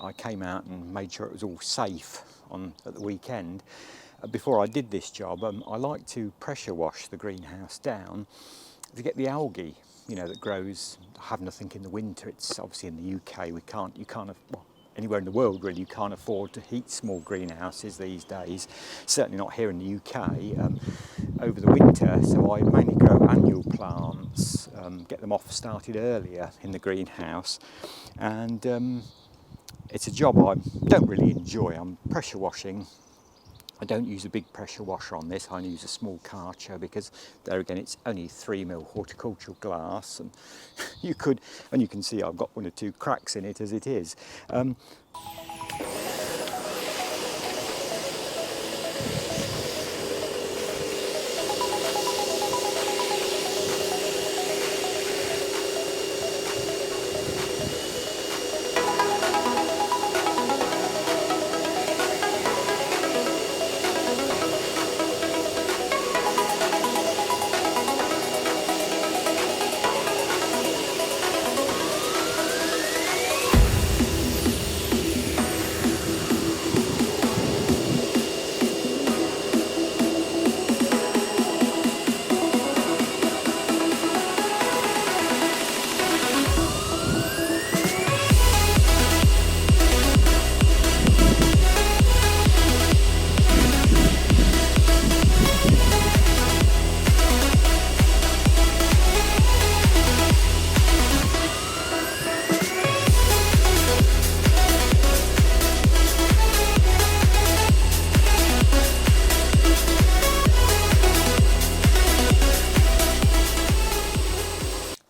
I came out and made sure it was all safe at the weekend. Before I did this job, I like to pressure wash the greenhouse down to get the algae, that grows. Have nothing in the winter. It's obviously in the UK. You can't, well, anywhere in the world really, you can't afford to heat small greenhouses these days. Certainly not here in the UK over the winter. So I mainly grow annual plants, get them off started earlier in the greenhouse, and it's a job I don't really enjoy. I'm pressure washing. I don't use a big pressure washer on this. I use a small Karcher because there again it's only 3mm horticultural glass, and you can see I've got one or two cracks in it as it is.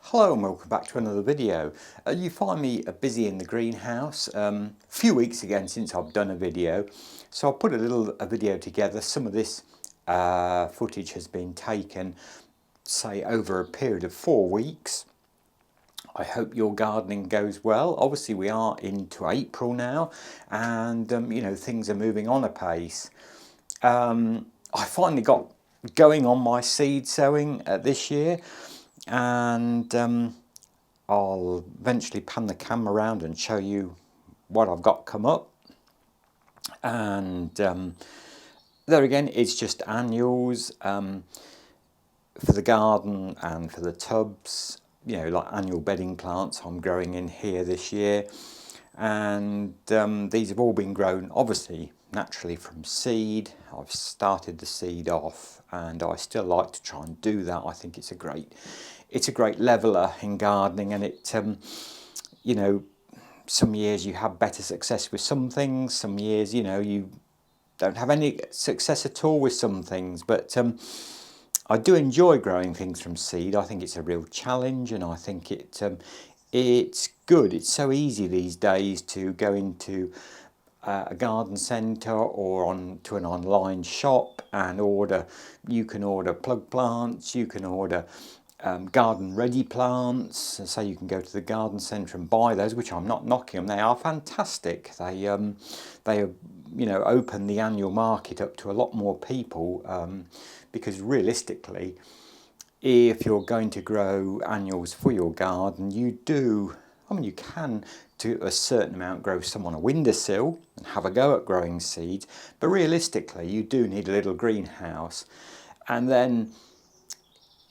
Hello and welcome back to another video. You find me busy in the greenhouse. A few weeks again since I've done a video, so I put a video together. Some of this footage has been taken, say, over a period of 4 weeks. I hope your gardening goes well. Obviously we are into April now, and things are moving on apace. I finally got going on my seed sowing this year, and I'll eventually pan the camera around and show you what I've got come up. And there again, it's just annuals for the garden and for the tubs, like annual bedding plants I'm growing in here this year. And these have all been grown obviously naturally from seed. I've started the seed off, and I still like to try and do that. I think it's a great leveler in gardening, and it some years you have better success with some things, some years you don't have any success at all with some things, but I do enjoy growing things from seed. I think it's a real challenge, and I think it's good. It's so easy these days to go into a garden centre or to an online shop and order. You can order plug plants, you can order garden ready plants, so you can go to the garden centre and buy those, which I'm not knocking them. They are fantastic. They open the annual market up to a lot more people, because realistically, if you're going to grow annuals for your garden, you can to a certain amount grow some on a windowsill and have a go at growing seeds, but realistically you do need a little greenhouse. And then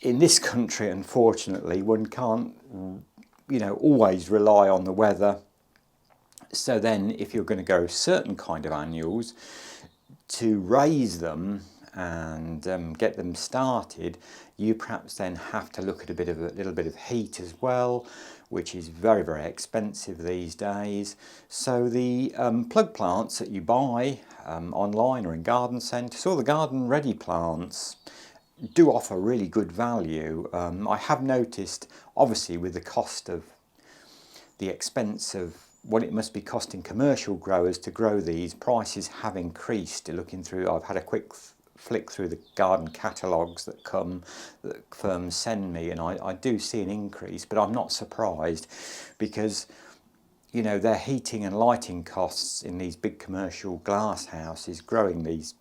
in this country, unfortunately, one can't always rely on the weather. So then if you're going to grow certain kind of annuals, to raise them and get them started, you perhaps then have to look at a little bit of heat as well, which is very, very expensive these days. So the plug plants that you buy online or in garden centres, or the garden ready plants, do offer really good value. I have noticed, obviously, with the expense of what it must be costing commercial growers to grow these, prices have increased. Looking through, I've had a quick flick through the garden catalogues that firms send me, and I do see an increase, but I'm not surprised, because their heating and lighting costs in these big commercial glass houses growing these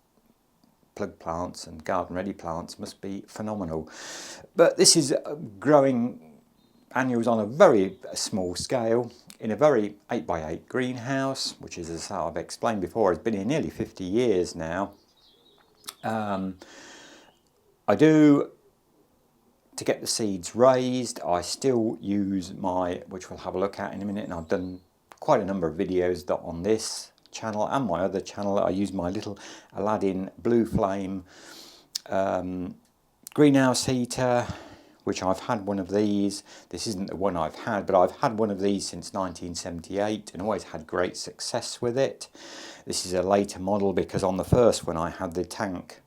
plug plants and garden ready plants must be phenomenal. But this is growing annuals on a very small scale. in a very 8x8 greenhouse, which is, as I've explained before, has been here nearly 50 years now. I do, to get the seeds raised, I still use my, which we'll have a look at in a minute, and I've done quite a number of videos on this channel and my other channel. I use my little Aladdin Blue Flame greenhouse heater, which I've had one of these. This isn't the one I've had, but I've had one of these since 1978 and always had great success with it. This is a later model because on the first one I had the tank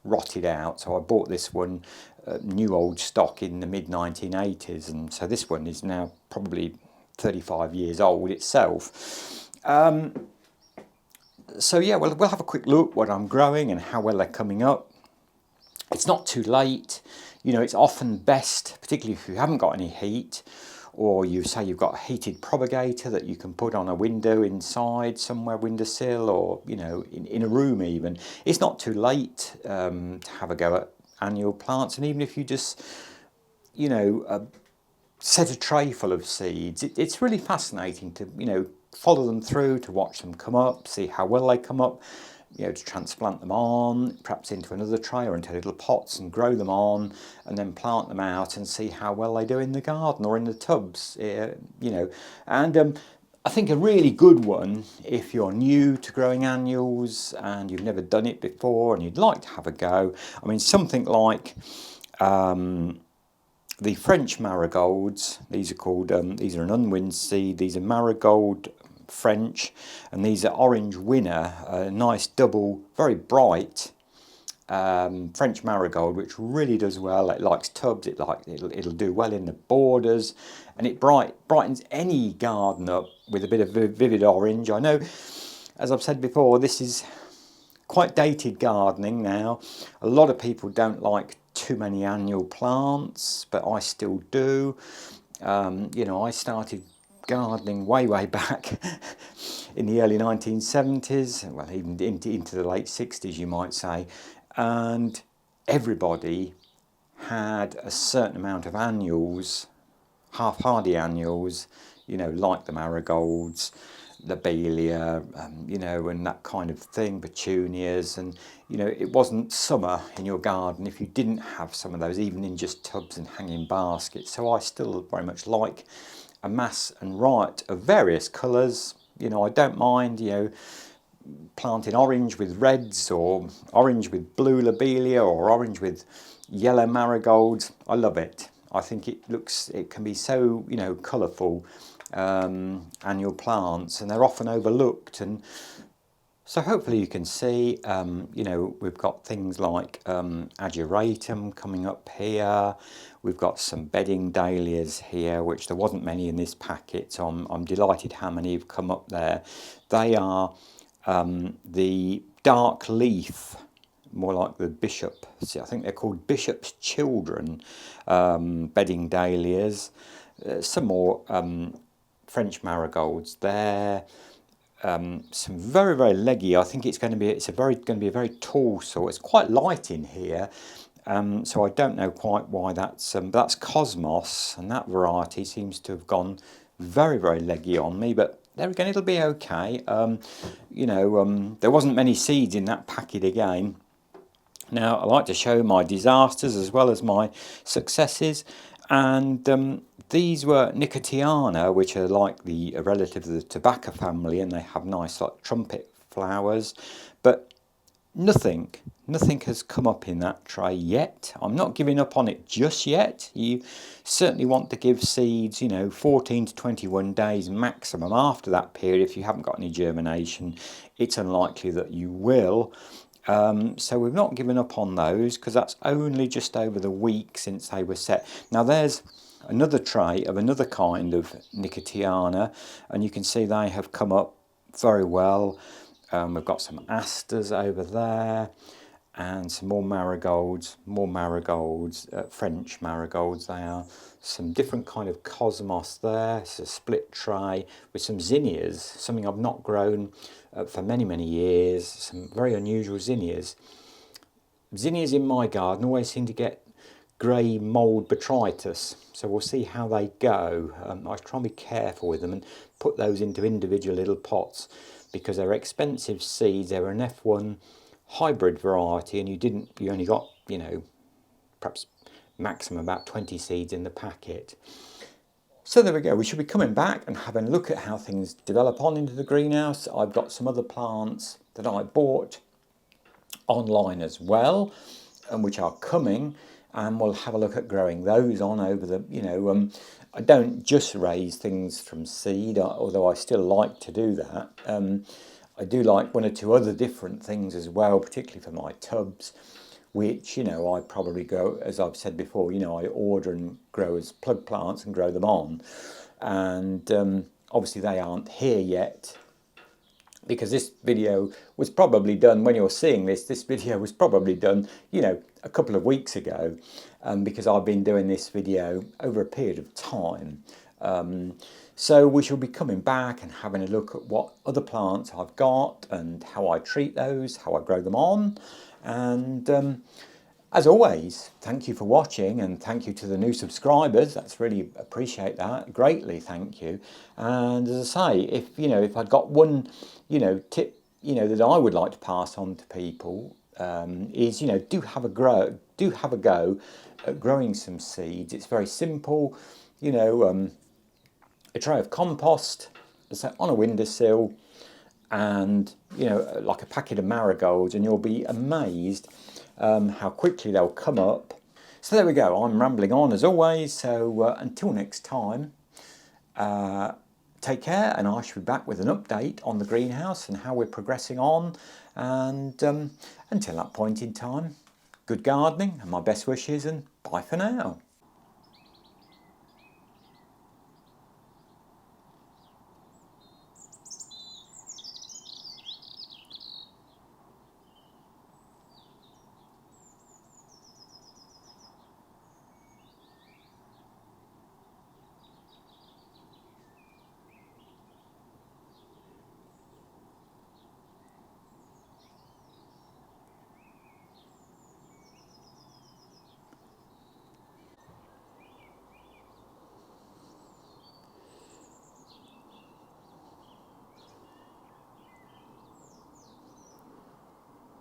rotted out, so I bought this one new old stock in the mid 1980s, and so this one is now probably 35 years old itself. So yeah, we'll have a quick look what I'm growing and how well they're coming up. It's not too late. You know, it's often best, particularly if you haven't got any heat, or you say you've got a heated propagator that you can put on a window inside somewhere, windowsill, or, you know, in a room even. It's not too late to have a go at annual plants. And even if you just, you know, set a tray full of seeds, it's really fascinating to, you know, follow them through, to watch them come up, see how well they come up, you know, to transplant them on, perhaps into another tray or into little pots and grow them on, and then plant them out and see how well they do in the garden or in the tubs, you know. And I think a really good one, if you're new to growing annuals and you've never done it before and you'd like to have a go, I mean, something like the French marigolds. These are called, these are an unwind seed, these are marigold French, and these are orange winner, a nice double, very bright French marigold, which really does well. It likes tubs, it'll do well in the borders, and it brightens any garden up with a bit of vivid orange. I know, as I've said before, this is quite dated gardening now. A lot of people don't like too many annual plants, but I still do. You know, I started gardening way back in the early 1970s, well, even into the late 60s, you might say, and everybody had a certain amount of annuals, half-hardy annuals, you know, like the marigolds, lobelia, you know, and that kind of thing, petunias, and, you know, it wasn't summer in your garden if you didn't have some of those, even in just tubs and hanging baskets. So I still very much like a mass and right of various colours. You know, I don't mind, you know, planting orange with reds, or orange with blue lobelia, or orange with yellow marigolds. I love it. I think it can be so, you know, colourful, annual plants, and they're often overlooked. And so hopefully you can see, you know, we've got things like ageratum coming up here. We've got some bedding dahlias here, which there wasn't many in this packet, so I'm delighted how many have come up there. They are the dark leaf, more like the bishop. See, I think they're called bishop's children, bedding dahlias. Some more French marigolds there. Some very leggy. I think it's going to be a very tall sort. It's quite light in here, so I don't know quite why that's Cosmos, and that variety seems to have gone very leggy on me. But there again, it'll be okay. You know, there wasn't many seeds in that packet again. Now, I like to show my disasters as well as my successes, and these were Nicotiana, which are like a relative of the tobacco family, and they have nice like trumpet flowers, but nothing has come up in that tray yet. I'm not giving up on it just yet. You certainly want to give seeds, you know, 14 to 21 days maximum. After that period, if you haven't got any germination, it's unlikely that you will. So we've not given up on those, because that's only just over the week since they were set. Now there's another tray of another kind of Nicotiana, and you can see they have come up very well. We've got some asters over there, and some more marigolds, French marigolds they are. Some different kind of Cosmos there. It's a split tray with some zinnias, something I've not grown for many years. Some very unusual zinnias. Zinnias in my garden always seem to get grey mould botrytis. So we'll see how they go. I try and be careful with them and put those into individual little pots because they're expensive seeds. They're an F1 hybrid variety, and you only got, you know, perhaps maximum about 20 seeds in the packet. So there we go, we should be coming back and having a look at how things develop on into the greenhouse. I've got some other plants that I bought online as well, and which are coming, and we'll have a look at growing those on over the, you know, I don't just raise things from seed, although I still like to do that. I do like one or two other different things as well, particularly for my tubs, which, you know, I probably grow, as I've said before, you know, I order and grow as plug plants and grow them on. And obviously they aren't here yet, because this video was probably done, when you're seeing this video was probably done, you know, a couple of weeks ago, because I've been doing this video over a period of time. So we shall be coming back and having a look at what other plants I've got and how I treat those, how I grow them on. And as always, thank you for watching, and thank you to the new subscribers. That's really appreciate that greatly. Thank you. And as I say, if I'd got one, you know, tip, you know, that I would like to pass on to people, is, you know, do have a go at growing some seeds. It's very simple. You know, a tray of compost, let's say, on a windowsill, and, you know, like a packet of marigolds, and you'll be amazed how quickly they'll come up. So there we go, I'm rambling on as always, so until next time, take care, and I shall be back with an update on the greenhouse and how we're progressing on. And until that point in time, good gardening and my best wishes, and bye for now.